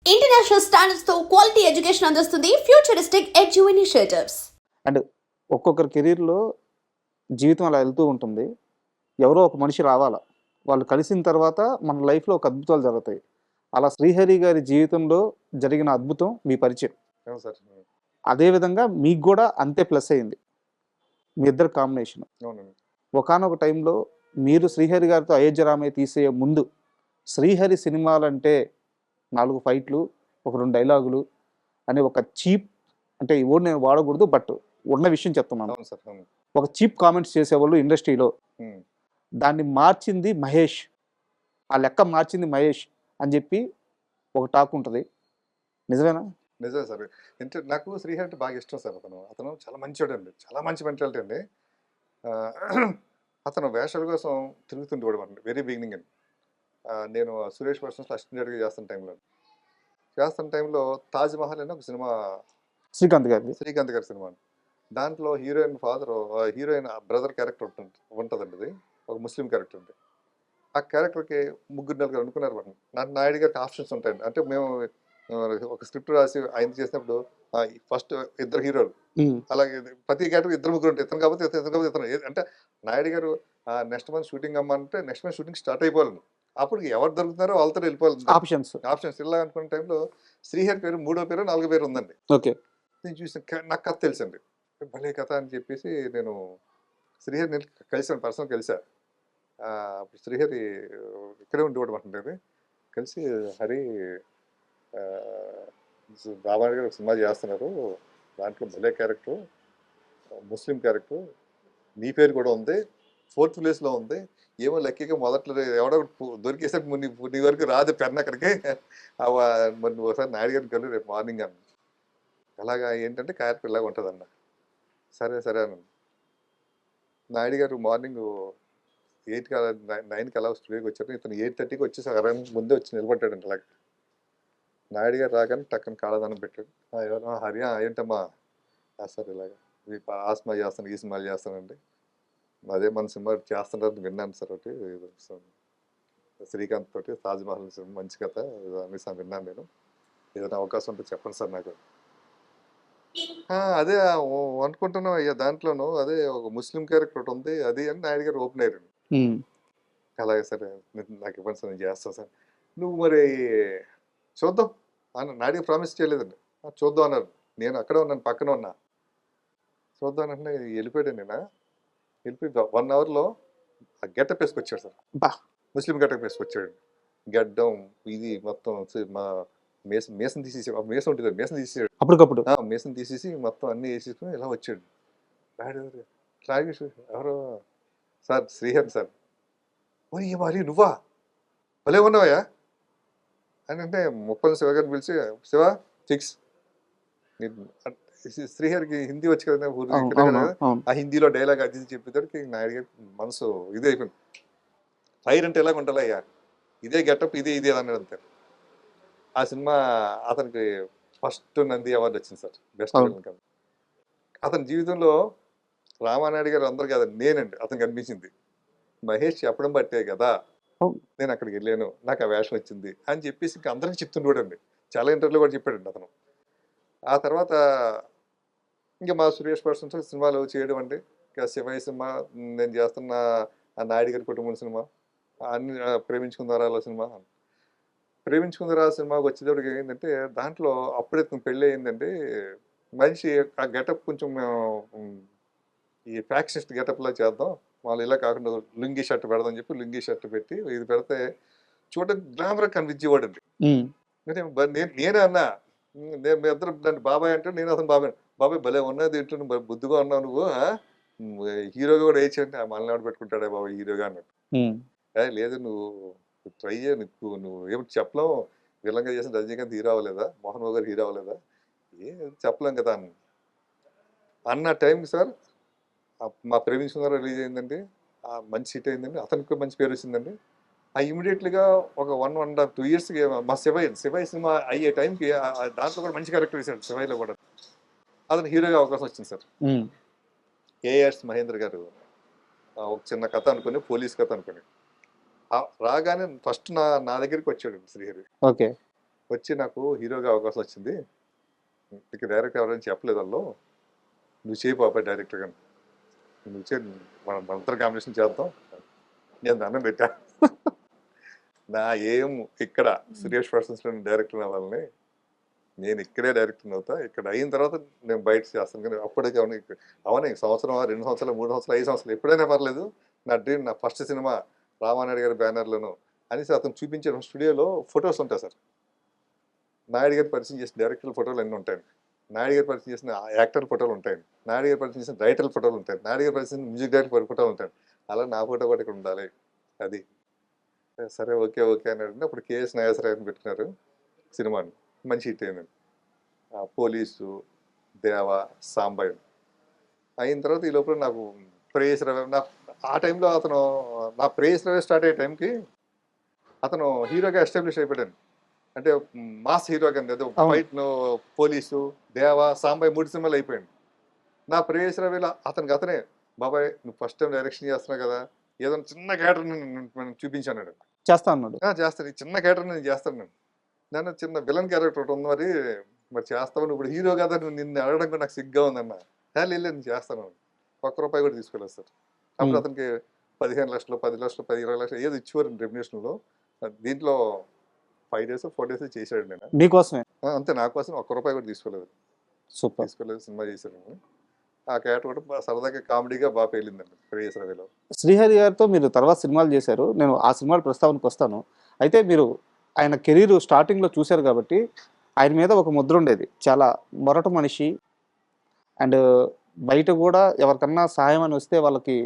International standards తో quality education అందిస్తుంది futuristic edu initiatives. And ఒక్కొక్కరి కెరీర్‌లో జీవితం అలా వెళ్తూ ఉంటుంది. ఎవరో ఒక మనిషి రావాలా. వాళ్ళు కలిసిన తర్వాత మన లైఫ్‌లో ఒక అద్భుతాలు జరుగుతాయి. అలా శ్రీహరి గారి జీవితంలో జరిగిన అద్భుతం మీ పరిచయం. అవును సార్. అదే విధంగా మీకు గూడా అంతే ప్లస్ అయింది. మీ ఇద్దరి కాంబినేషన్. అవునండి. ఒకానొక టైంలో మీరు శ్రీహరి గారితో 'అయోధ్య రామయ్య' తీసే ముందు శ్రీహరి సినిమాలంటే 4 ఫైట్‌లు, ఒక 2 డైలాగులు అనే ఒక చీప్, అంటే ఈ వర్డ్ నేను వాడకూడదు, బట్ ఉన్న విషయం చెప్తున్నాను. అవును సార్. అవును. ఒక చీప్ కామెంట్స్ చేసేవాళ్ళు ఇండస్ట్రీలో. హ్మ్. దాన్ని మార్చింది మహేష్. ఆ లెక్క మార్చింది మహేష్ అని చెప్పి ఒక టాక్ ఉంటది. నిజమేనా? నిజమే సార్. నాకు శ్రీహరి అంటే బాగా ఇష్టం సార్ అతను. అతను చాలా మంచోడండి. చాలా మంచి మెంటాలిటీ అండి. అతను వేషాల కోసం తిరుగుతుండేవాడు వెరీ బిగినింగ్ అండి. నేను సురేష్ పర్సన్స్‌లో అసిస్టెంట్‌గా చేస్తున్న టైంలో 'తాజ్ మహల్' అని ఒక సినిమా, శ్రీకాంత్ గారిది. శ్రీకాంత్ గారి సినిమా. దాంట్లో హీరోయిన్ హీరోయిన్ బ్రదర్ క్యారెక్టర్ ఉంటదండి అది. ఒక ముస్లిం క్యారెక్టర్ ఉంది. ఆ క్యారెక్టర్‌కి ముగ్గురు, నలుగురు అనుకున్నారు వాడిని. నాయుడు గారికి ఆప్షన్స్ ఉంటాయండి. అంటే మేము ఒక స్క్రిప్ట్ రాసి ఆయన చేసినప్పుడు ఫస్ట్ ఇద్దరు హీరోలు. అలాగే ప్రతి క్యారెక్టర్ ఇద్దరు ముగ్గురు ఉంటారు. ఇతను కాకపోతే ఇతను కాకపోతే ఇతను. అంటే నాయుడు గారు నెక్స్ట్ మంత్ షూటింగ్ అమ్మంటే నెక్స్ట్ మంత్ షూటింగ్ స్టార్ట్ అయిపోవాలి. అప్పుడు ఎవరు దొరుకుతున్నారో వాళ్ళతో వెళ్ళిపోవాలి. ఆప్షన్స్ ఇలా అనుకున్న టైంలో శ్రీహరి పేరు మూడో పేరు, నాలుగో పేరు ఉందండి. ఓకే. నేను చూసిన నాకు కథ తెలుసండి. భలే కథ అని చెప్పేసి నేను శ్రీహరిని కలిసాను, పర్సనల్ కలిసా. అప్పుడు శ్రీహరి ఇక్కడే ఉండేవాడు అంటుండేది. కలిసి హరి రామారావు గారు ఒక సినిమా చేస్తున్నారు, దాంట్లో భలే క్యారెక్టర్, ముస్లిం క్యారెక్టర్, నీ పేరు కూడా ఉంది, 4th ప్లేస్లో ఉంది. ఏమో లక్కీగా మొదట్లో ఎవడో దొరికేసరికి నీ వరకు రాదు పెన్ అక్కడికి. మరి నువ్వు ఒకసారి నాయుడు గారిని కలు రేపు మార్నింగ్ అన్న. అలాగా ఏంటంటే క్యారెక్టర్ ఇలాగ ఉంటుందన్న. సరే సరే అన్న. నాయుడు గారు మార్నింగ్ 8కి 9కి అలా స్టూడియోకి వచ్చారు. ఇతను 8:30కి వచ్చేసి ముందే వచ్చి నిలబడ్డాడండి. అలాగే నాయుడు గారు రాగానే టక్కన కాళ్ళదానం పెట్టాడు. ఎవరు హరియా ఏంటమ్మా సార్ ఇలాగా ఆ సినిమా చేస్తాను, ఈ సినిమాలు చేస్తానండి. అదే మన సినిమా చేస్తున్నారు విన్నాను సార్. ఒకటి శ్రీకాంత్ తోటి 'తాజ్ మహల్' సినిమా మంచి కథ అనేసి విన్నాను నేను. ఏదైనా అవకాశం ఉంటే చెప్పండి సార్ నాకు. అదే అనుకుంటున్నాం అయ్యా, దాంట్లోనూ అదే ఒక ముస్లిం క్యారెక్టర్ ఒకటి ఉంది అది అని నాయుడు గారు ఓపెన్ అయ్యారు. అలాగే సరే నాకు ఇవ్వండి సార్, నేను చేస్తాను సార్. నువ్వు మరి చూద్దాం అన్న. నాయుడు ప్రామిస్ చేయలేదండి. చూద్దాం అన్నారు. నేను అక్కడే ఉన్నాను, పక్కన ఉన్నా. చూద్దాం అంటే వెళ్ళిపోయాడు. నేను వెళ్ళిపోయి 1 అవర్లో ఆ గెటప్ వేసుకొచ్చాడు సార్. ముస్లిం గెటప్ వేసుకొచ్చాడు. గడ్డం ఇది మొత్తం మా మేసం తీసేసి, మేసం ఉంటుంది, మేసం తీసేసాడు అప్పటికప్పుడు. మేసం తీసేసి మొత్తం అన్ని వేసేసుకుని ఇలా వచ్చాడు. ఎవరో సార్ శ్రీహరి సార్. ఓ మరి నువ్వా భలే ఉన్నావయ్యా అని అంటే ముప్పని శివ గారిని పిలిచి, శివ ఫిక్స్. శ్రీహరికి హిందీ వచ్చి కదా, ఆ హిందీలో డైలాగ్ అది చెప్పేసరికి నాయుడు గారి మనసు ఇదే అయిపోయింది. ఫైర్ అంటే ఎలాగ ఉండాలయ్యా, ఇదే గెటప్, ఇదే అన్నాడు అంతే. ఆ సినిమా అతనికి ఫస్ట్ నంది అవార్డు వచ్చింది సార్, బెస్ట్ విలన్. అతని జీవితంలో రామానాయుడు గారు అందరు కదా, నేనండి అతను కనిపించింది. మహేష్ చెప్పడం బట్టే కదా నేను అక్కడికి వెళ్ళాను, నాకు ఆ వేషం వచ్చింది అని చెప్పేసి ఇంకా అందరికీ చెప్తుండేవాడండి. చాలా ఇంటర్వ్యూలో కూడా చెప్పాడండి అతను. ఆ తర్వాత ఇంకా మా సురేష్ పర్సన్స్ సినిమాలు చేయడం అండి. ఇంకా శివయ్య సినిమా నేను చేస్తున్న, ఆ నాయుడు గారి కుటుంబం సినిమా, అన్ని ప్రేమించుకుందారా సినిమా. ప్రేమించుకుందారా సినిమాకి వచ్చేటప్పటికి ఏంటంటే దాంట్లో అప్పుడే పెళ్ళి అయిందండి. మనిషి ఆ గెటప్ కొంచెం ఈ ఫ్యాక్షనిస్ట్ గెటప్లా చేద్దాం, వాళ్ళు ఇలా కాకుండా లుంగీ షర్ట్ పెడదాం చెప్పి లుంగీ షర్ట్ పెట్టి ఇది పెడితే చూడడానికి గ్లామర్ కనిపించేవాడు అండి. నేనే అన్నా, మీ ఇద్దరు నన్ను బాబాయ్ అంటే నేను అతను బాబాయ్ భలే ఉన్నది ఏంటో బుద్ధిగా ఉన్నావు నువ్వు, హీరోగా కూడా వేయచ్చు అంటే మళ్ళీ పెట్టుకుంటాడే బాబాయ్ హీరోగా అన్నట్టు. లేదు నువ్వు ట్రై చేయ, నువ్వు ఏమిటి చెప్పలేవు, విలంగా చేసిన రజనీకాంత్ హీరో అవ్వలేదా, మోహన్ బాబు గారు హీరో అవ్వలేదా, చెప్పలేం కదా అన్న టైంకి సార్ మా ప్రేమించుకున్నారు రిలీజ్ అయిందండి. మంచి హిట్ అయిందండి, అతనికి మంచి పేరు వచ్చిందండి. ఇమీడియట్లీగా ఒక 1.5-2 ఇయర్స్కి మా శివయ్య సినిమా అయ్యే టైంకి దాంట్లో కూడా మంచి క్యారెక్టర్ వేసాడు. శివయ్యలో కూడా అతను హీరోగా అవకాశం వచ్చింది సార్. ఏఆర్ఎస్ మహేంద్ర గారు ఒక చిన్న కథ అనుకుని, పోలీస్ కథ అనుకుని రాగానే ఫస్ట్ నా దగ్గరికి వచ్చాడు శ్రీహరి. ఓకే. వచ్చి నాకు హీరోగా అవకాశం వచ్చింది, ఇక డైరెక్ట్ ఎవరైనా చెప్పలేదు వాళ్ళు, నువ్వు చేయి బాబాయ్ డైరెక్టర్ గాని, నువ్వు చేయి, మనందరం కాంబినేషన్ చేద్దాం. నేను దండం పెట్టా. నా ఏం ఇక్కడ సురేష్ పర్సన్స్లో డైరెక్టర్ అవ్వాలని, నేను ఇక్కడే డైరెక్టర్ అవుతా, ఇక్కడ అయిన తర్వాత నేను బయట చేస్తాను. కానీ అప్పటికే అవన్నీ సంవత్సరం 2 సంవత్సరాలు 3 సంవత్సరాలు 5 సంవత్సరాలు ఎప్పుడైనా పర్లేదు, నా డ్రీమ్, నా ఫస్ట్ సినిమా రామానాయుడు గారి బ్యానర్లను అనేసి అతను చూపించే స్టూడియోలో ఫొటోస్ ఉంటాయి సార్. నాయుడు గారి పరిచయం చేసిన డైరెక్టర్ ఫోటోలు అన్నీ ఉంటాయండి, నాయుడు గారి పరిచయం చేసిన యాక్టర్ ఫోటోలు ఉంటాయండి, నాయుడు గారి పరిచయం చేసిన రైటర్ ఫోటోలు ఉంటాయి, నాయుడు గారి పరిచయం మ్యూజిక్ డైరెక్టర్ ఫోటోలు ఉంటాయి. అలా నా ఫోటో కూడా ఇక్కడ ఉండాలి. అది సరే ఓకే ఓకే అని అడిగిన అప్పుడు కేఎస్ నాగేశ్వరరావుని పెట్టినారు సినిమాని, మంచి హిట్ అయింది. పోలీసు, దేవ, సాంబయ్య అయిన తర్వాత ఈ లోపల నాకు ప్రేయస్ రవి, నా ఆ టైంలో అతను, నా ప్రేయస్ రవి స్టార్ట్ అయ్యే టైంకి అతను హీరోగా ఎస్టాబ్లిష్ అయిపోయాడు. అంటే మాస్ హీరోగా ఏదో ఫైట్, పోలీసు, దేవ, సాంబయ్య 3 సినిమాలు అయిపోయాడు. నా ప్రేయస్ రవిలో అతనే, బాబాయ్ నువ్వు ఫస్ట్ టైం డైరెక్షన్ చేస్తున్నావు కదా, ఏదో చిన్న క్యారెక్టర్ నేను చూపించాను, చేస్తా అన్నాడు. చేస్తాను, ఈ చిన్న క్యారెక్టర్ నేను చేస్తాను, నేను చిన్న విలన్ క్యారెక్టర్ ఒకటి ఉంది, మరి చేస్తావు, ఇప్పుడు హీరో కదా, నువ్వు నిన్ను అడగడం కూడా నాకు సిగ్గా ఉందన్న. లేదు నేను చేస్తాను, ₹1 కూడా తీసుకోలేదు సార్. అప్పుడు అతనికి 15 లక్షలు 10 లక్షలు 20 లక్షలు ఏదో ఇచ్చేవారు రెమ్యునేషన్లో. దీంట్లో 5 days 4 days చేశాడు. నేను మీకోసమే అంతే, నా కోసం ₹1 కూడా తీసుకోలేదు. సూపర్ తీసుకోలేదు, సినిమా చేశాడు. ఆ క్యారెక్టర్ కూడా సరదాగా కామెడీగా బాగా పేలిందండి ప్రేయస్ రవిలో. శ్రీహరి గారితో మీరు తర్వాత సినిమాలు చేశారు, నేను ఆ సినిమాల ప్రస్తావనకు వస్తాను. అయితే మీరు ఆయన కెరీర్ స్టార్టింగ్లో చూశారు కాబట్టి ఆయన మీద ఒక ముద్ర ఉండేది, చాలా మొరట మనిషి, అండ్ బయట కూడా ఎవరికన్నా సహాయం అని వస్తే వాళ్ళకి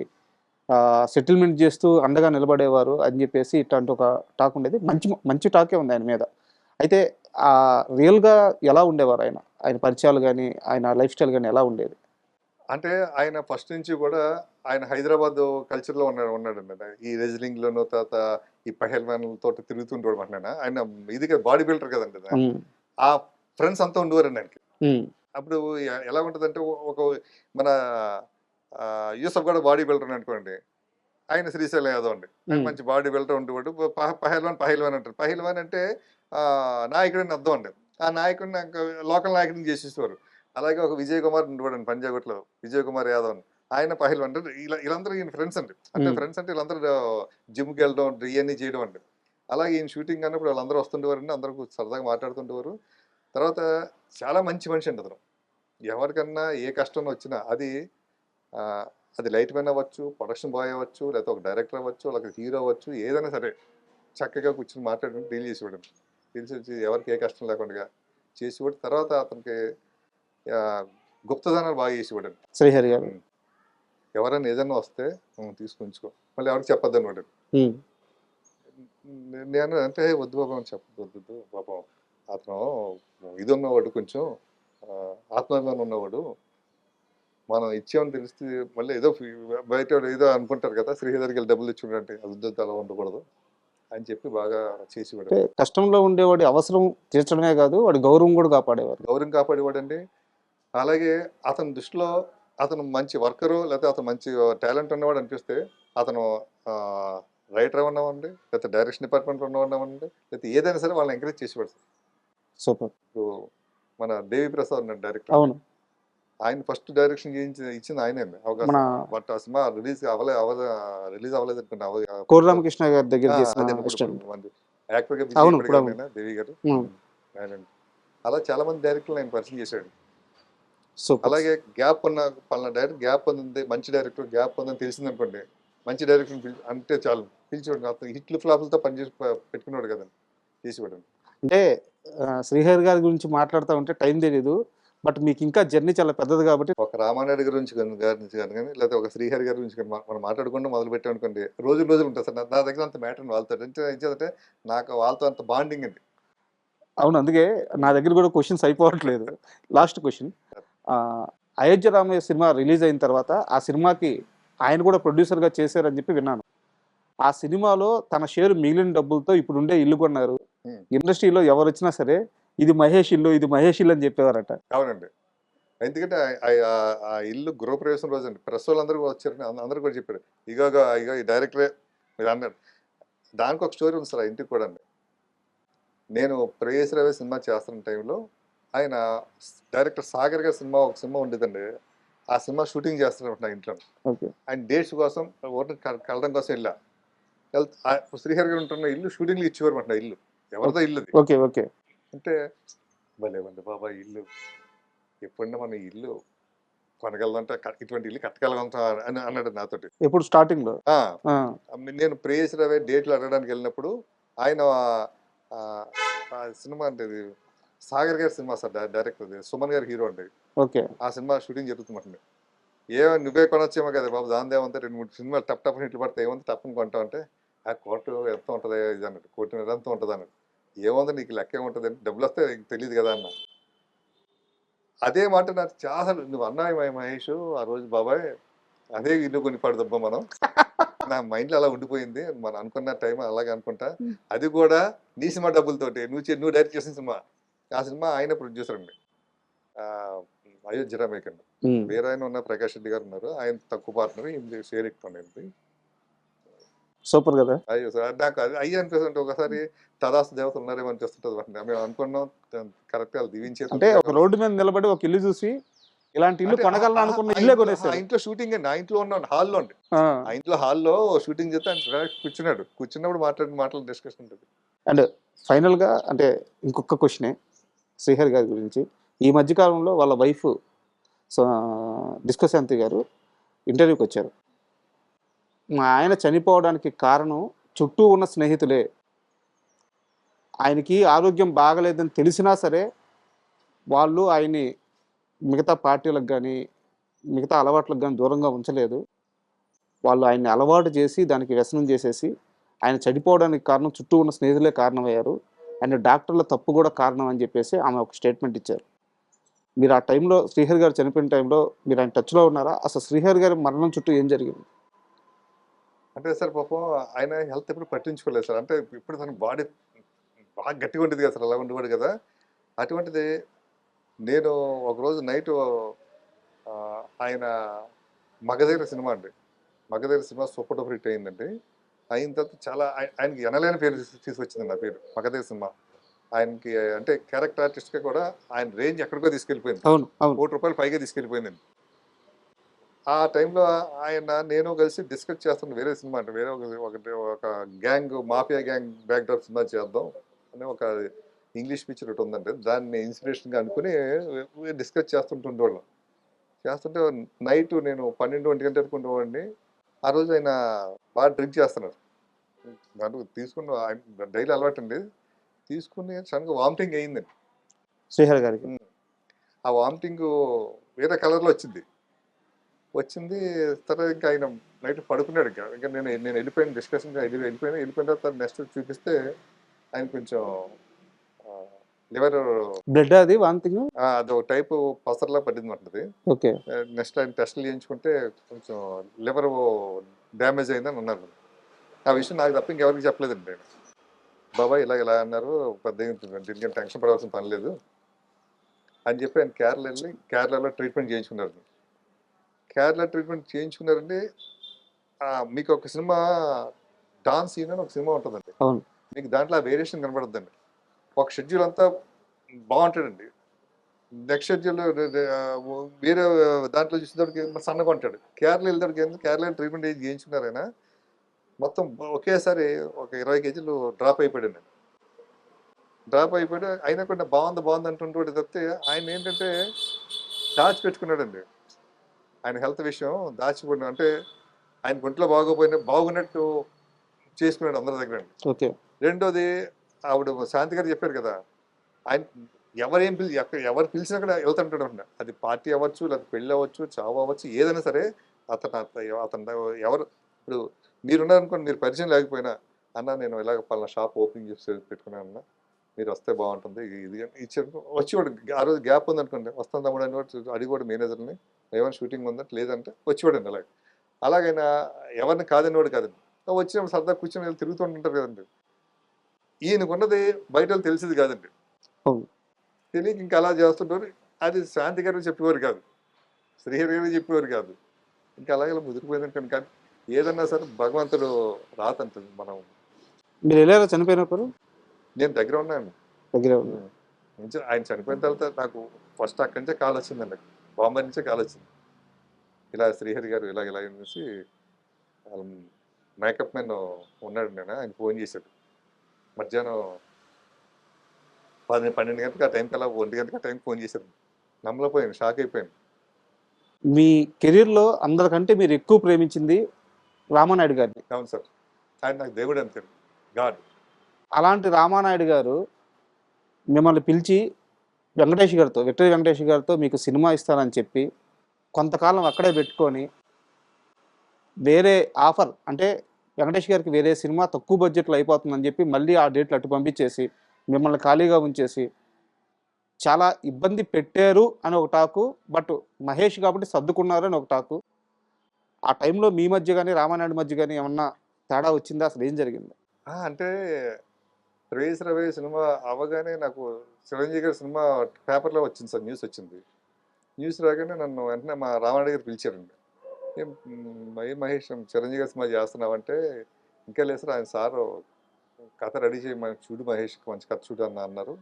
సెటిల్మెంట్ చేస్తూ అండగా నిలబడేవారు అని చెప్పేసి ఇట్లాంటి ఒక టాక్ ఉండేది. మంచి మంచి టాకే ఉంది ఆయన మీద. అయితే రియల్గా ఎలా ఉండేవారు ఆయన పరిచయాలు కానీ ఆయన లైఫ్ స్టైల్ కానీ ఎలా ఉండేది? అంటే ఆయన ఫస్ట్ నుంచి కూడా ఆయన హైదరాబాద్ కల్చర్లో ఉన్నాడండి. ఈ రెజ్లింగ్లోనూ, తర్వాత ఈ పహల్వాన్లతో తిరుగుతుంటాడు అంటున్నా. ఆయన ఇది బాడీ బిల్డర్ కదండి. ఆ ఫ్రెండ్స్ అంతా ఉండేవారండి ఆయనకి. అప్పుడు ఎలా ఉంటుందంటే, ఒక మన యూసఫ్ కూడా బాడీ బిల్డర్ అనుకోండి, ఆయన శ్రీశైలం యాదవ్ అండి, మంచి బాడీ బిల్డర్ ఉండేవాడు. పహల్వాన్ అంటారు. పహల్వాన్ అంటే నాయకుడిని అర్థం అండి. ఆ నాయకుడిని లోకల్ నాయకుడిని చేసేసేవారు. అలాగే ఒక విజయ్ కుమార్ ఉండేవాడు పంజాగుట్లో, విజయ్ కుమార్ యాదవ్ అని, ఆయన పహల్వాన్ అంటే. వీళ్ళందరూ ఈయన ఫ్రెండ్స్ అండి. అంటే ఫ్రెండ్స్ అంటే వీళ్ళందరూ జిమ్కి వెళ్ళడం, ఇవన్నీ చేయడం అండి. అలాగే ఈయన షూటింగ్ అన్నప్పుడు వాళ్ళందరూ వస్తుండేవారండి, అందరూ సరదాగా మాట్లాడుతుండేవారు. తర్వాత చాలా మంచి మనిషి అండి అతను. ఎవరికన్నా ఏ కష్టం వచ్చినా అది లైట్ మ్యాన్ అవ్వచ్చు, ప్రొడక్షన్ బాయ్ అవ్వచ్చు, లేకపోతే ఒక డైరెక్టర్ అవ్వచ్చు, లేకపోతే హీరో అవ్వచ్చు, ఏదైనా సరే చక్కగా కూర్చొని మాట్లాడుకుని డీల్ చేసేవాడు. డీల్ చేసి ఎవరికి ఏ కష్టం లేకుండా చేసేవాడు. తర్వాత అతనికి గుప్తదానాలు బాగా చేసేవాడు శ్రీహరి గారు. ఎవరైనా ఏదైనా వస్తే తీసుకుంచుకో, మళ్ళీ ఎవరికి చెప్పొద్దు అనమాట. నేను అంటే వద్దు బాబా అని చెప్పొద్దు పాపం, అతను ఇది ఉన్నవాడు, కొంచెం ఆత్మాభిమానం ఉన్నవాడు, మనం ఇచ్చామని తెలిస్తే మళ్ళీ ఏదో బయట ఏదో అనుకుంటారు కదా, శ్రీహరికి వెళ్ళి డబ్బులు ఇచ్చుకుంటే అది అలా ఉండకూడదు అని చెప్పి బాగా చేసేవాడు. కష్టంలో ఉండేవాడి అవసరం తీర్చడమే కాదు, వాడి గౌరవం కూడా కాపాడేవాడు. గౌరవం కాపాడేవాడండి. అలాగే అతని దృష్టిలో అతను మంచి వర్కరు, లేకపోతే అతను మంచి టాలెంట్ ఉన్నవాడు అనిపిస్తే అతను రైటర్ ఉన్నామండి, లేకపోతే డైరెక్షన్ డిపార్ట్మెంట్లో ఉన్నవాడినామండి, లేకపోతే ఏదైనా సరే వాళ్ళని ఎంకరేజ్ చేసేవాడు. సూపర్. ఇప్పుడు మన దేవి ప్రసాద్ ఉన్నాడు డైరెక్టర్, అవును, ఆయన ఫస్ట్ డైరెక్షన్ ఇచ్చింది ఆయనే అవకాశం. బట్ ఆ సినిమా రిలీజ్ అవ్వలేదు అనుకుంటా. కోడి రామకృష్ణ గారి దగ్గర దేవి గారు. అలా చాలా మంది డైరెక్టర్లు ఆయన పరిచయం చేశాడు. అలాగే గ్యాప్ ఉన్న పలానా డైరెక్టర్ గ్యాప్ ఉంది, మంచి డైరెక్టర్ గ్యాప్ ఉందని తెలిసింది అనుకోండి, మంచి డైరెక్టర్ అంటే చాలు పిలిచేవాడు. అతను హిట్లు ఫ్లాపులతో పనిచేసి పెట్టుకున్నాడు కదండి, చేసేవాడు. అంటే శ్రీహరి గారి గురించి మాట్లాడుతూ ఉంటే టైం తెలియదు, బట్ మీకు ఇంకా జర్నీ చాలా పెద్దది కాబట్టి ఒక రామానాయుడు గురించి కానీ లేకపోతే ఒక శ్రీహరి గారి గురించి కానీ మనం మాట్లాడుకుంటూ మొదలు పెట్టామనుకోండి, రోజులు ఉంటుంది సార్. నా దగ్గర అంత మ్యాటర్ వాళ్ళతో ఏంటంటే నాకు వాళ్ళతో అంత బాండింగ్ అండి. అవును, అందుకే నా దగ్గర కూడా క్వశ్చన్స్ అయిపోవట్లేదు. లాస్ట్ క్వశ్చన్, అయోధ్య రామయ్య సినిమా రిలీజ్ అయిన తర్వాత ఆ సినిమాకి ఆయన కూడా ప్రొడ్యూసర్గా చేశారని చెప్పి విన్నాను. ఆ సినిమాలో తన షేరు మిగిలిన డబ్బులతో ఇప్పుడు ఉండే ఇల్లు కొన్నారు. ఇండస్ట్రీలో ఎవరు వచ్చినా సరే ఇది మహేష్ ఇల్లు, ఇది మహేష్ ఇల్లు అని చెప్పేవారట. అవునండి, ఎందుకంటే ఆ ఇల్లు గృహప్రవేశం రోజు అండి, ప్రెస్ వాళ్ళందరూ వచ్చారని అందరూ కూడా చెప్పారు, ఇగో ఈ డైరెక్టరే మీరు అన్నాడు. దానికి ఒక స్టోరీ ఉంది సార్ ఆ ఇంటికి కూడా అండి. నేను ప్రేయస్ రవి సినిమా చేస్తున్న టైంలో ఆయన డైరెక్టర్ సాగర్ గారి సినిమా ఒక సినిమా ఉండేదండి. ఆ సినిమా షూటింగ్ చేస్తున్నట్టు నా ఇంట్లో. ఓకే ఆయన డేట్స్ కోసం ఓటర్ కలడం కోసం వెళ్ళా. శ్రీహరి గారు ఉంటున్న ఇల్లు షూటింగ్లు ఇచ్చేవారు నా ఇల్లు. ఎవరిదో ఇల్లు అది. ఓకే ఓకే అంటే భలే ఉంది బాబా ఇల్లు, ఎప్పుడన్నా మన ఇల్లు కొనగలదంటే ఇటువంటి ఇల్లు కట్టగలగంతా అని అన్నాడు నాతోటి. ఎప్పుడు స్టార్టింగ్ లో ఆ, నేను ప్రేయస్ రవి డేట్లు అడగడానికి వెళ్ళినప్పుడు ఆయన ఆ, ఆ సినిమా అంటే ఇది సాగర్ గారి సినిమా సార్, డైరెక్టర్ సుమన్ గారి హీరో అండి. ఓకే ఆ సినిమా షూటింగ్ జరుగుతుందండి. ఏమో నువ్వే కొనొచ్చేమో కదా బాబు, దాని ఏమంతా 2-3 సినిమాలు టప్ టప్ ఇట్లు పడితే ఏముంది టప్ని కొంటావు అంటే, ఆ కోర్టు ఎంత ఉంటుంది ఇది అన్నట్టు, కోర్టు ఎంత ఉంటుంది అన్నట్టు. ఏముంది నీకు లెక్క ఏముంటుంది, డబ్బులు వస్తే నీకు తెలియదు కదా అన్న. అదే మాట నాకు చాలా, నువ్వు అన్నాయి మహేష్ ఆ రోజు బాబాయ్, అదే ఇల్లు కొని పడదబ్బా మనం. నా మైండ్లో అలా ఉండిపోయింది, మనం అనుకున్న టైం అలాగే అనుకుంటా. అది కూడా నీ సినిమా డబ్బులతోటి, నువ్వు డైరెక్ట్ చేసిన సినిమా. ఆ సినిమా ఆయన ప్రొడ్యూసర్ అండి, అయోధ్య రమేష్ అండి. వేరే ఆయన ఉన్న ప్రకాష్ రెడ్డి గారు ఉన్నారు, ఆయన తక్కువ పార్ట్నర్, ఇది షేర్ ఎక్కువ. సూపర్ కదా. అయ్యో సార్ నాకు అది అయ్యి అనిపిస్తుంటే ఒకసారి తదాస్తు దేవత ఉన్నారేమో అనిపిస్తుంటుంది. మేము అనుకున్నాం కరెక్ట్ వాళ్ళు దీవించే. అంటే ఒక రోడ్డు మీద నిలబడి ఒక ఇల్లు చూసి ఇలాంటి ఇల్లు కొనగలను అనుకున్న ఇల్లే కొనేసారు. ఆ ఇంట్లో షూటింగ్ అండి, ఆ ఇంట్లో ఉన్నాను హాల్లో అండి. ఆ ఇంట్లో హాల్లో షూటింగ్ చేస్తే ఆయన కూర్చున్నాడు, కూర్చున్నప్పుడు మాటలు డిస్కషన్ ఉంటుంది. అండ్ ఫైనల్ గా అంటే ఇంకొక క్వశ్చనే శ్రీహరి గారి గురించి. ఈ మధ్యకాలంలో వాళ్ళ వైఫ్ డిస్కశాంతి గారు ఇంటర్వ్యూకి వచ్చారు. మా ఆయన చనిపోవడానికి కారణం చుట్టూ ఉన్న స్నేహితులే. ఆయనకి ఆరోగ్యం బాగలేదని తెలిసినా సరే వాళ్ళు ఆయన్ని మిగతా పార్టీలకు కానీ మిగతా అలవాట్లకు కానీ దూరంగా ఉంచలేదు. వాళ్ళు ఆయన్ని అలవాటు చేసి దానికి వ్యసనం చేసేసి ఆయన చనిపోవడానికి కారణం చుట్టూ ఉన్న స్నేహితులే కారణమయ్యారు, అండ్ డాక్టర్ల తప్పు కూడా కారణం అని చెప్పేసి ఆమె ఒక స్టేట్మెంట్ ఇచ్చారు. మీరు ఆ టైంలో శ్రీహరి గారు చనిపోయిన టైంలో మీరు ఆయన టచ్లో ఉన్నారా? అసలు శ్రీహరి గారి మరణం చుట్టూ ఏం జరిగింది? అంటే సార్ పాపం ఆయన హెల్త్ ఎప్పుడు పట్టించుకోలేదు సార్. అంటే ఇప్పుడు తన బాడీ బాగా గట్టిగా ఉంటుంది కదా సార్, అలా ఉండేవాడు కదా. అటువంటిది నేను ఒకరోజు నైట్ ఆయన మగధీర సినిమా అండి, Magadheera cinema super duper hit అయిందండి. అయిన తర్వాత చాలా ఆయనకి ఎనలేని పేరు తీసుకొచ్చింది నా పేరు మగధీర సినిమా. ఆయనకి అంటే క్యారెక్టర్ ఆర్టిస్ట్గా కూడా ఆయన రేంజ్ ఎక్కడికో తీసుకెళ్ళిపోయింది, అవును అవును. ₹1,00,00,000 పైగా తీసుకెళ్ళిపోయిందండి. ఆ టైంలో ఆయన నేను కలిసి డిస్కస్ చేస్తున్న వేరే సినిమా అంటే వేరే ఒక gang mafia gang backdrop cinema చేద్దాం అని ఒక ఇంగ్లీష్ పిక్చర్ ఒకటి ఉందండి. దాన్ని ఇన్స్పిరేషన్గా అనుకుని డిస్కస్ చేస్తుంటుండేవాళ్ళం. చేస్తుంటే నైట్ నేను 12-1 గంట అనుకుంటేవాడిని. ఆ రోజు ఆయన బాగా డ్రింక్ చేస్తున్నారు. దాంట్లో తీసుకున్న డైలీ అలవాటు అండి, తీసుకుని సడన్గా వామిటింగ్ అయ్యిందండి శ్రీహరి గారికి. ఆ వామిటింగ్ వేరే కలర్లో వచ్చింది. తర్వాత ఇంకా ఆయన నైట్ పడుకున్నాడు. ఇంకా నేను వెళ్ళిపోయిన డిస్కషన్ వెళ్ళిపోయిన తర్వాత నెక్స్ట్ చూపిస్తే ఆయన కొంచెం లివర్ బ్లడ్ అది వామిటింగ్ అది ఒక టైపు పసర్లా పడింది అంటది. ఓకే. నెక్స్ట్ ఆయన టెస్టులు చేయించుకుంటే కొంచెం లివర్ డ్యామేజ్ అయిందని అన్నారు. ఆ విషయం నాకు తప్ప ఇంకెవరికి చెప్పలేదండి. నేను బాబాయ్ ఇలా అన్నారు, పెద్ద దీనికి టెన్షన్ పడాల్సిన పని లేదు అని చెప్పి ఆయన కేరళలో ట్రీట్మెంట్ చేయించుకున్నారు. కేరళ ట్రీట్మెంట్ చేయించుకున్నారండి. మీకు ఒక సినిమా డాన్స్ సీన్ అని ఒక సినిమా ఉంటుందండి, అవును. మీకు దాంట్లో ఆ వేరియేషన్ కనబడుతుందండి. ఒక షెడ్యూల్ అంతా బాగుంటాడండి, నెక్స్ట్ షెడ్యూల్ వేరే దాంట్లో చూసేటప్పటికి సన్నగా ఉంటాడు. కేరళ వెళ్ళేటప్పటికి కేరళ ట్రీట్మెంట్ చేయించుకున్నారు ఆయన, మొత్తం ఒకేసారి ఒక 20 కేజీలు డ్రాప్ అయిపోయాడు. అయినా కూడా బాగుంది అంటుంటే తప్పితే ఆయన ఏంటంటే దాచిపెట్టుకున్నాడండి. ఆయన హెల్త్ విషయం దాచిపోయిన అంటే ఆయన గుంట్లో బాగున్నట్టు చేసుకున్నాడు అందరి దగ్గర. ఓకే. రెండోది ఆవిడ శాంతి గారు చెప్పారు కదా, ఆయన ఎవరు పిలిచినా కూడా వెళ్తుంటాడు అంట. అది పార్టీ అవ్వచ్చు, లేదా పెళ్ళి అవ్వచ్చు, చావు అవ్వచ్చు, ఏదైనా సరే అతను ఎవరు ఇప్పుడు మీరున్నారనుకోండి, మీరు పరిచయం లేకపోయినా అన్న నేను ఇలాగ పలానా షాప్ ఓపెనింగ్ చేసి పెట్టుకున్నాను అన్న, మీరు వస్తే బాగుంటుంది ఇది ఇచ్చారు. వచ్చేవాడు ఆ రోజు గ్యాప్ ఉందనుకోండి, వస్తాను తమ్ముడు అని అడిగోడు మేనేజర్ని, ఏమైనా షూటింగ్ ఉందంటే లేదంటే వచ్చేవాడండి. అలాగైనా ఎవరిని కాదనివాడు కాదండి. వచ్చినప్పుడు సరదా కూర్చొని తిరుగుతుంటుంటారు కదండి. ఈయనకున్నది బయట తెలిసేది కాదండి, తెలియక ఇంకా అలా చేస్తుంటారు. అది శాంతి గారు చెప్పేవారు కాదు, శ్రీహరి గారు చెప్పేవారు కాదు. ఇంకా అలాగే ముదిరిపోయిందంటే కానీ ఏదన్నా సరే భగవంతుడు రాతంటుంది. మనం మీరు వెళ్ళారా చనిపోయినప్పుడు? నేను దగ్గర ఉన్నాను. దగ్గర ఉంది. ఆయన చనిపోయిన తర్వాత నాకు ఫస్ట్ అక్కడి నుంచే కాల్ వచ్చిందండి, బాంబే నుంచే కాల్ వచ్చింది. ఇలా శ్రీహరి గారు ఇలా ఇలా అనేసి మేకప్ మ్యాన్ ఉన్నాడు, నేను ఆయన ఫోన్ చేశాడు మధ్యాహ్నం 12 గంటలకు ఆ టైంకి, అలా 1 గంటకి ఆ టైంకి ఫోన్ చేశారు. నమ్మలేకపోయాను, షాక్ అయిపోయాను. మీ కెరీర్లో అందరికంటే మీరు ఎక్కువ ప్రేమించింది రామానాయుడు గారిని. అవును సార్, ఆయన నాకు దేవుడు అంతే, గాడ్. అలాంటి రామానాయుడు గారు మిమ్మల్ని పిలిచి విక్టరీ వెంకటేష్ గారితో మీకు సినిమా ఇస్తానని చెప్పి కొంతకాలం అక్కడే పెట్టుకొని వేరే ఆఫర్, అంటే వెంకటేష్ గారికి వేరే సినిమా తక్కువ బడ్జెట్లో అయిపోతుందని చెప్పి మళ్ళీ ఆ డేట్లు అటు పంపించేసి మిమ్మల్ని ఖాళీగా ఉంచేసి చాలా ఇబ్బంది పెట్టారు అని ఒక టాకు, బట్ మహేష్ కాబట్టి సర్దుకున్నారు అని ఒక టాకు. ఆ టైంలో మీ మధ్య కానీ రామానాయుడు మధ్య కానీ ఏమన్నా తేడా వచ్చిందా? అసలు ఏం జరిగింది? అంటే రేస్ రవే సినిమా అవగానే నాకు చిరంజీవి గారి సినిమా పేపర్లో వచ్చింది సార్, న్యూస్ వచ్చింది. న్యూస్ రాగానే నన్ను వెంటనే మా రామానాయుడు గారు పిలిచారండి. ఏం మహేష్ చిరంజీవి గారి సినిమా చేస్తున్నావంటే, ఇంకా లేదు సార్, ఆయన సార్ కథ రెడీ చేయి, మనకి చూడు మహేష్కి మంచి కథ చూడు అన్నారు.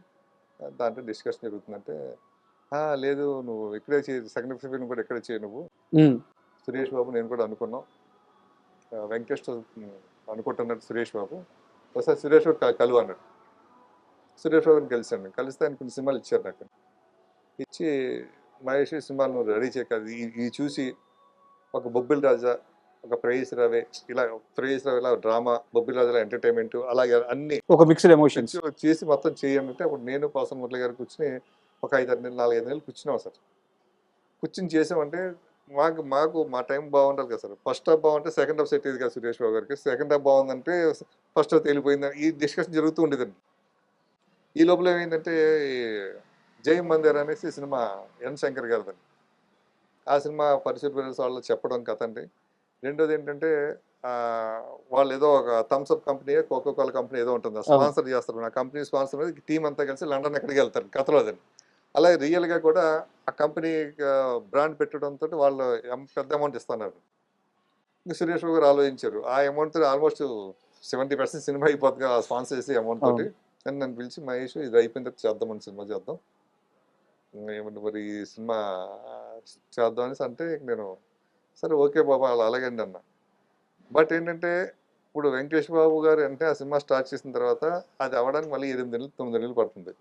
దాంట్లో డిస్కషన్ జరుగుతుందంటే, లేదు నువ్వు ఇక్కడే చేయి, సెకండ్ ఫిల్మ్ కూడా ఇక్కడే చేయి నువ్వు. సురేష్ బాబు నేను కూడా అనుకున్నాం, వెంకటేష్ అనుకుంటున్నాడు సురేష్ బాబు, ఒకసారి సురేష్ బాబు కలువు అన్నాడు. సురేష్ బాబుని కలిసాను, కలిస్తే ఆయన కొన్ని సినిమాలు ఇచ్చారు నాకు. ఇచ్చి మహేష్ సినిమాలు నువ్వు రెడీ చేయకాదు, ఈ చూసి ఒక బొబ్బిల్ రాజా, ఒక ప్రేయస్ రవే, ఇలా డ్రామా, బొబ్బిల్ రాజా ఎంటర్టైన్మెంట్, అలాగే అన్ని ఒక మిక్స్డ్ ఎమోషన్స్ చేసి మొత్తం చేయాలంటే అప్పుడు నేను పాసం మురళి గారు కూర్చుని ఒక 4-5 నెలలు కూర్చున్నాం సార్. కూర్చుని చేసామంటే మాకు మా టైం బాగుండాలి కదా సార్. ఫస్ట్ హాఫ్ బాగుంటే సెకండ్ హాఫ్ సెట్ అయ్యేది కదా సురేష్ బాబు గారికి, సెకండ్ హాఫ్ బాగుందంటే ఫస్ట్ హాఫ్ తేలిపోయింది, ఈ డిస్కషన్ జరుగుతూ ఉండేదండి. ఈ లోపల ఏమైందంటే జై మందిర్ అనేసి సినిమా ఎన్ శంకర్ గారిదండి. ఆ సినిమా పరిశుభ్ర బ్రదర్స్ వాళ్ళు చెప్పడం కథ అండి. రెండోది ఏంటంటే వాళ్ళు ఏదో ఒక థమ్స్అప్ కంపెనీ, కోకోకోలా కంపెనీ ఏదో ఉంటుంది, స్పాన్సర్ చేస్తారు. ఆ కంపెనీ స్పాన్సర్ మీద టీం అంతా కలిసి లండన్ ఎక్కడికి వెళ్తారు కథలో అదండి. అలాగే రియల్గా కూడా ఆ కంపెనీ బ్రాండ్ పెట్టడంతో వాళ్ళు పెద్ద అమౌంట్ ఇస్తున్నారు. ఇంకా సురేష్ బాబు గారు ఆలోచించారు, ఆ అమౌంట్ ఆల్మోస్ట్ 70% సినిమా అయిపోతుంది ఆ స్పాన్సర్ చేసే అమౌంట్ తోటి. అని నన్ను పిలిచి, మహేష్ ఇది అయిపోయిన తర్వాత చేద్దామని సినిమా చేద్దాం, ఏమంటే మరి ఈ సినిమా చేద్దాం అనేసి అంటే నేను సరే ఓకే బాబా అలా అలాగండి అన్న. బట్ ఏంటంటే ఇప్పుడు వెంకటేష్ బాబు గారు అంటే ఆ సినిమా స్టార్ట్ చేసిన తర్వాత అది అవ్వడానికి మళ్ళీ 8 నెలలు 9 నెలలు పడుతుంది.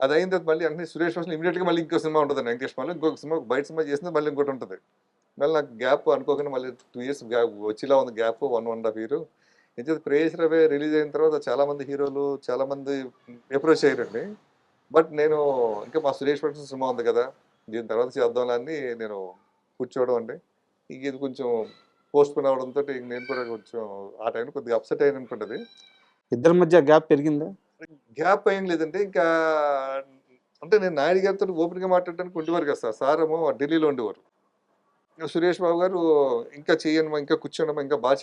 అది అయిన తర్వాత మళ్ళీ అంటే సురేష్ బాబు ఇమీడియట్గా మళ్ళీ ఇంకో సినిమా ఉంటుంది వెంకటేష్ బాబు, ఇంకొక సినిమా బయట సినిమా చేసినా మళ్ళీ ఇంకోటి ఉంటుంది. మళ్ళీ నాకు గ్యాప్ అనుకోకుండా మళ్ళీ 2 years గ్యాప్ వచ్చేలా ఉంది, గ్యాప్ 1.5 year. ఎందుకంటే ప్రేయస్ రవే రిలీజ్ అయిన తర్వాత చాలామంది హీరోలు చాలామంది అప్రోచ్ అయ్యారండి. బట్ నేను ఇంకా మా సురేష్ ప్రొడక్షన్ సినిమా ఉంది కదా, దీని తర్వాత చేద్దాం అని నేను కూర్చోవడం అండి. ఇంక ఇది కొంచెం పోస్ట్ పోన్ అవడంతో నేను కూడా కొంచెం ఆ టైంలో కొద్దిగా అప్సెట్ అయిన అనుకుంటుంది. ఇద్దరి మధ్య గ్యాప్ పెరిగిందా? గ్యాప్ ఏం లేదండి, ఇంకా అంటే నేను నాయుడు గారితో ఓపెన్గా మాట్లాడడానికి ఉండేవారు కదా సార్. సార్ ఏమో ఢిల్లీలో ఉండేవారు, సురేష్ బాబు గారు ఇంకా చేయండి, ఇంకా కూర్చోండమా, ఇంకా బాగా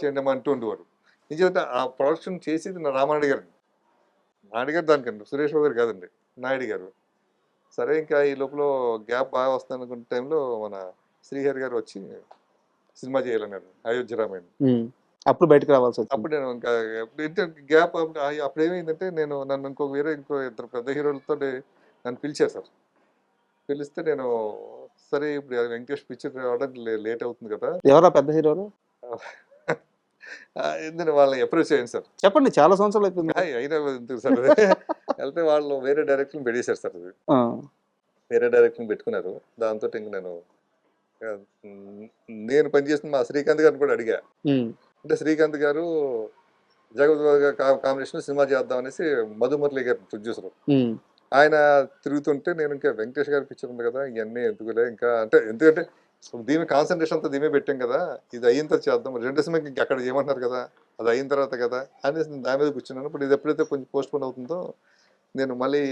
చేయండి అంటూ ఉండేవారు. నిజంగా ఆ ప్రొడక్షన్ చేసేది నా రామానాయుడు గారు, నాయుడు గారు దానికండి, సురేష్ బాబు గారు కాదండి, నాయుడు గారు. సరే ఇంకా ఈ లోపల గ్యాప్ బాగా వస్తుంది అనుకున్న టైంలో మన శ్రీహరి గారు వచ్చి సినిమా చేయాలన్నారు, అయోధ్య రామాయణం. అప్పుడు బయటకు రావాల్సి వచ్చింది. అప్పుడు నేను ఇంకా గ్యాప్ అప్పుడు ఏమైందంటే నన్ను ఇంకో 2 పెద్ద హీరోలతో నన్ను పిలిచారు సార్. పిలిస్తే నేను సరే ఇప్పుడు వెంకటేష్ పిక్చర్ రావడానికి లేట్ అవుతుంది కదా. ఎవరా పెద్ద హీరోలు? ఎందుకంటే వాళ్ళని అప్రోచ్ అయ్యాను సార్. చెప్పండి, చాలా సంవత్సరాలు అయిపోయింది. అయినా ఎందుకు సార్ వెళ్తే వాళ్ళు వేరే డైరెక్షన్ పెట్టేశారు సార్. అది వేరే డైరెక్షన్ పెట్టుకున్నారు. దాంతో ఇంక నేను పనిచేసిన మా శ్రీకాంత్ గారిని కూడా అడిగా. అంటే శ్రీకాంత్ గారు జగద్వాద కాంబినేషన్ సినిమా చేద్దాం అనేసి మధుమురళి గారు ప్రొడ్యూసర్, ఆయన తిరుగుతుంటే నేను ఇంకా వెంకటేష్ గారి పిక్చర్ ఉంది కదా, ఇవన్నీ ఎందుకులే ఇంకా అంటే, ఎందుకంటే దీని కాన్సన్ట్రేషన్ అంతా దీమే పెట్టాం కదా, ఇది అయిన తర్వాత చేద్దాం, 2 సినిమాకి ఇంకా అక్కడ చేయమంటున్నారు కదా, అది అయిన తర్వాత కదా అనేసి దాని మీద కూర్చున్నాను. ఇప్పుడు ఇది ఎప్పుడైతే కొంచెం పోస్ట్ పోన్ అవుతుందో నేను మళ్ళీ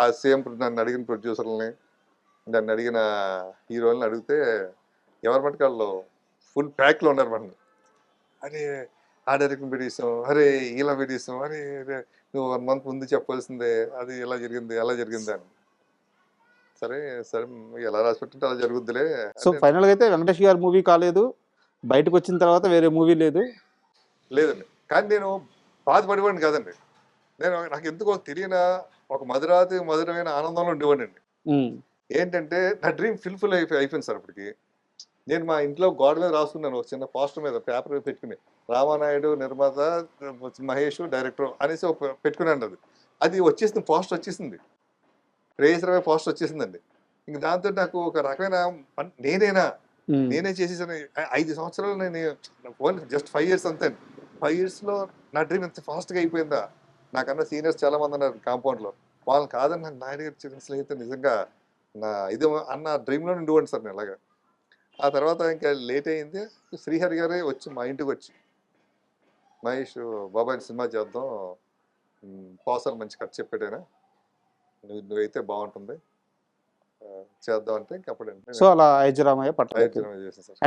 ఆ సేమ్ నన్ను అడిగిన ప్రొడ్యూసర్లని, నన్ను అడిగిన హీరోలని అడిగితే ఎవరి మటుకు వాళ్ళు ఫుల్ ప్యాక్లో ఉన్నారు. మనం అరే ఆ డైరెక్షన్ పెట్టిస్తాం, అరే ఇలా పెట్టిస్తాం, అరే నువ్వు 1 month ముందు చెప్పాల్సిందే, అది ఎలా జరిగింది అలా జరిగింది అని. సరే సరే ఎలా రాసి పెట్టింటే అలా జరుగుద్దిలే. సో ఫైనల్గా అయితే వెంకటేష్ గారి మూవీ కాలేదు, బయటకు వచ్చిన తర్వాత వేరే మూవీ లేదు. లేదండి, కానీ నేను బాధపడేవాడిని కాదండి. నాకు ఎందుకో తెలియని ఒక మధురమైన ఆనందంలో ఉండేవాడిని. ఉమ్, ఏంటంటే నా డ్రీమ్ ఫుల్ఫిల్ అయిపోయింది సార్ అప్పటికి. నేను మా ఇంట్లో గోడ మీద రాసుకున్నాను ఒక చిన్న పోస్టర్ మీద పేపర్ మీద పెట్టుకుని, రామానాయుడు నిర్మాత, మహేష్ డైరెక్టర్ అనేసి ఒక పెట్టుకున్నాను. అది వచ్చేసింది, పోస్టర్ వచ్చేసింది, ప్రేయసరమైన పోస్టర్ వచ్చేసిందండి. ఇంక దాంతో నాకు ఒక రకమైన ఉమ్, నేనే చేసేసాను. 5 సంవత్సరాలు నేను ఓన్లీ జస్ట్ 5 ఇయర్స్ అంతే. 5 ఇయర్స్లో నా డ్రీమ్ ఎంత ఫాస్ట్గా అయిపోయిందా. నాకన్నా సీనియర్స్ చాలా మంది ఉన్నారు కాంపౌండ్లో, వాళ్ళని కాదని నాకు నాయుడు గారు చిన్న అయితే నిజంగా నా ఇది అన్న డ్రీమ్లో ఉండివ్వండి సార్ నేను అలాగా. ఆ తర్వాత ఇంకా లేట్ అయింది. శ్రీహరి గారే వచ్చి మా ఇంటికి వచ్చి, మహేష్ బాబాయ్ సినిమా చేద్దాం, పోసాలు మంచి కథ చెప్పాడైనా, నువ్వైతే బాగుంటుంది, చేద్దాం అంటే ఇంక అప్పుడు సో అలా అయోధ్య రామయ్య పట్టాలి చేసాను సార్.